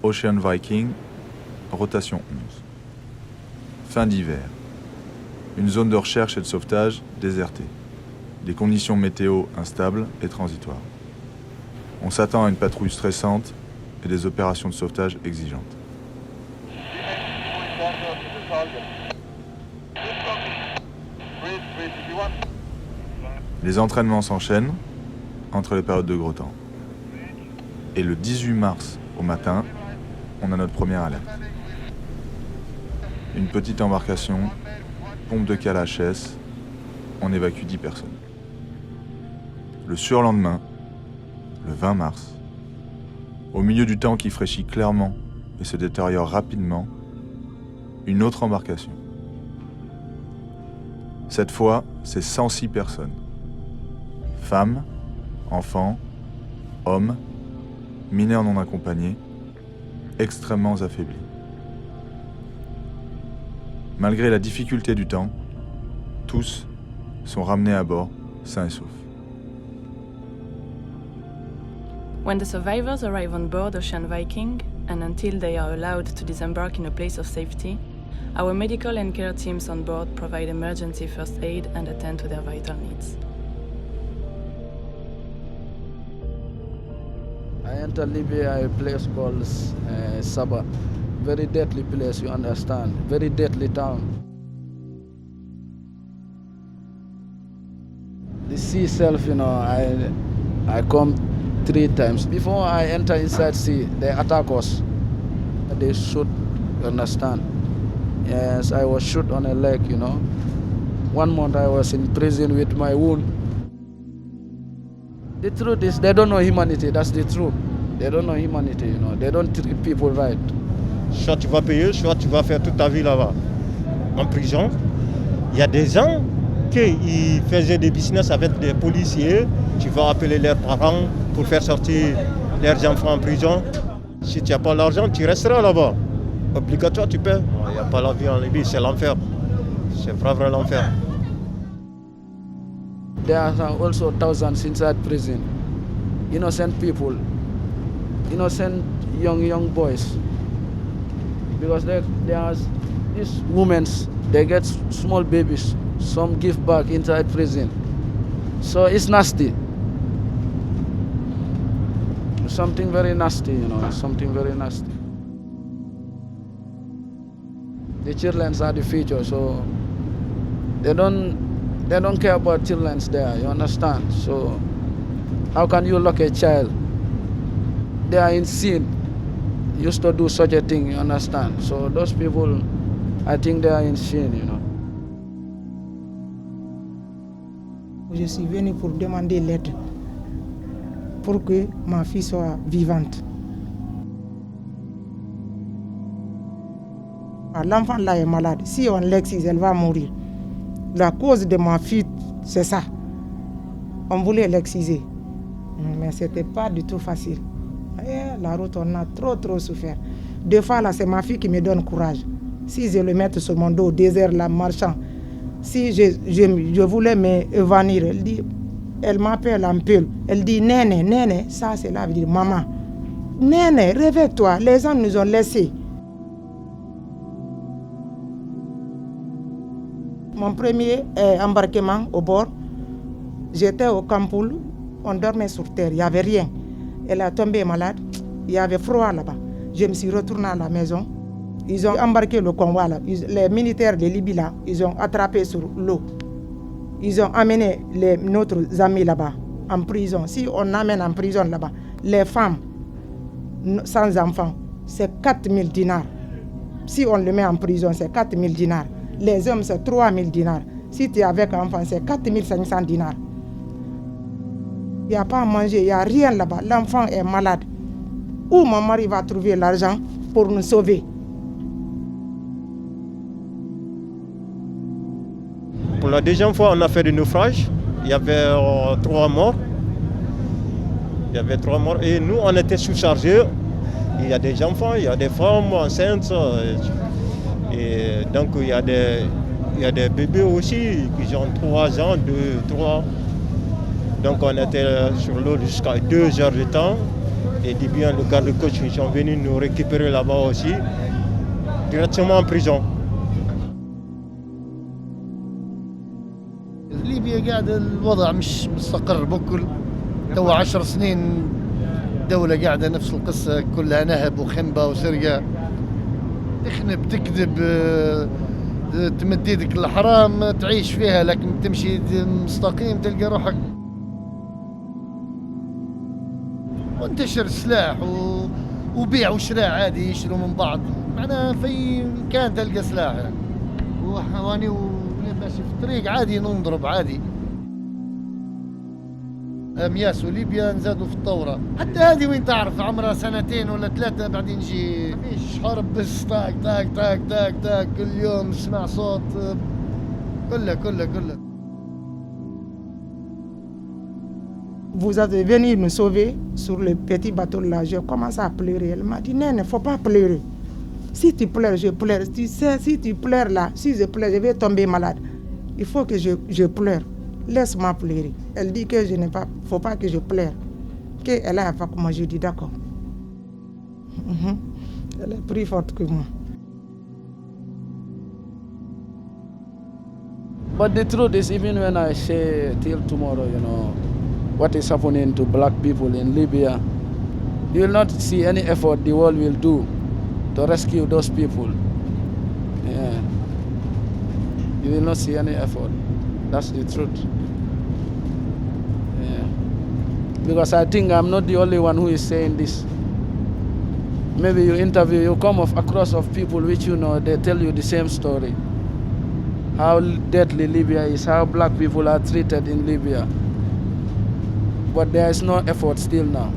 Ocean Viking, rotation 11. Fin d'hiver. Une zone de recherche et de sauvetage désertée. Des conditions météo instables et transitoires. On s'attend à une patrouille stressante et des opérations de sauvetage exigeantes. Les entraînements s'enchaînent entre les périodes de gros temps. Et le 18 mars au matin, on a notre première alerte. Une petite embarcation, pompe de cale HS, on évacue 10 personnes. Le surlendemain, le 20 mars, au milieu du temps qui fraîchit clairement et se détériore rapidement, une autre embarcation. Cette fois, c'est 106 personnes. Femmes, enfants, hommes, mineurs non accompagnés, extrêmement affaiblis. Malgré la difficulté du temps, tous sont ramenés à bord, sains et saufs. When the survivors arrive on board Ocean Viking, and until they are allowed to disembark in a place of safety, our medical and care teams on board provide emergency first aid and attend to their vital needs. I entered Libya, a place called Saba. Very deadly place, you understand. Very deadly town. The sea itself, I come 3 times. Before I enter inside sea, they attack us. They shoot, you understand. Yes, I was shot on a leg, 1 month I was in prison with my wound. The truth is, they don't know humanity, that's the truth. They don't know humanity, They don't treat people right. Soit tu vas payer, soit tu vas faire toute ta vie là-bas, en prison. Il y a des gens qui faisaient des business avec des policiers. Tu vas appeler leurs parents pour faire sortir leurs enfants en prison. Si tu n'as pas l'argent, tu resteras là-bas. Obligatoire, tu paies. Il n'y a pas la vie en Libye, c'est l'enfer. C'est vraiment l'enfer. There are also thousands inside prison. Innocent people, innocent young boys. Because there are these women, they get small babies. Some give back inside prison. So it's nasty. Something very nasty, something very nasty. The children are the future, so they don't care about children there, you understand? So how can you lock a child? They are in sin. Used to do such a thing, you understand? So those people, I think they are in sin, Je suis venu pour demander l'aide pour que ma fille soit vivante. L'enfant là est malade. Si on l'excise, elle va mourir. La cause de ma fuite, c'est ça. On voulait l'exciser, mais ce n'était pas du tout facile. Et la route, on a trop souffert. Des fois, là, c'est ma fille qui me donne courage. Si je le mette sur mon dos, désert, là, marchant, si je voulais m'évanouir, elle m'appelle un peu. Elle dit, Néné, ça c'est là, elle dit, maman, Néné, réveille-toi, les gens nous ont laissés. Mon premier embarquement au bord, j'étais au Campoul, on dormait sur terre, il n'y avait rien. Elle a tombé malade, il y avait froid là-bas. Je me suis retournée à la maison. Ils ont embarqué le convoi là. Les militaires de Libye là, ils ont attrapé sur l'eau. Ils ont amené notre amis là-bas en prison. Si on amène en prison là-bas, les femmes sans enfants, c'est 4000 dinars. Si on le met en prison, c'est 4000 dinars. Les hommes, c'est 3000 dinars. Si tu es avec un enfant, c'est 4500 dinars. Il n'y a pas à manger, il n'y a rien là-bas. L'enfant est malade. Où mon mari va trouver l'argent pour nous sauver? Pour la deuxième fois, on a fait des naufrages. Il y avait 3 morts. Et nous, on était sous-chargés. Il y a des enfants, il y a des femmes enceintes. Et donc, il y a des bébés aussi qui ont 3 ans, 2, 3. Donc, on était sur l'eau jusqu'à 2 heures de temps. Les Libyens, le garde-côte, ils sont venus nous récupérer là-bas aussi, directement en prison. ليبيا قاعدة الوضع مش مستقر بكل تو 10 سنين دولة قاعدة نفس القصة كلها نهب وخنبة وسرقة تخنب تكذب تمد يدك الحرام تعيش فيها لكن تمشي مستقيم تلقى روحك وانتشر السلاح وبيع وشراء عادي يشروا من بعض معناها في مكان تلقى سلاح يعني وحواني ماشي في الطريق عادي نضرب عادي امياس وليبيا نزادوا في الثوره حتى هذه وين تعرف عمرها 2 ولا 3 بعدين نجي فيش حرب بس طاق طاق طاق طاق طاق كل يوم نسمع صوت كله. Vous avez venu nous sauver sur le petit bateau là. J'ai commencé à pleurer. Elle m'a dit, non, il ne faut pas pleurer. Si tu pleures, je pleure. Tu sais, si tu pleures là, si je pleure, je vais tomber malade. Il faut que je pleure. Laisse-moi pleurer. Elle dit que je n'ai pas, faut pas que je pleure. Qu'elle a avec moi, je dis d'accord. Elle est plus forte que moi. But the truth is, even when I say till tomorrow, what is happening to black people in Libya, you will not see any effort the world will do to rescue those people. Yeah. You will not see any effort. That's the truth. Yeah. Because I think I'm not the only one who is saying this. Maybe you come across of people which they tell you the same story. How deadly Libya is, how black people are treated in Libya. But there is no effort still now.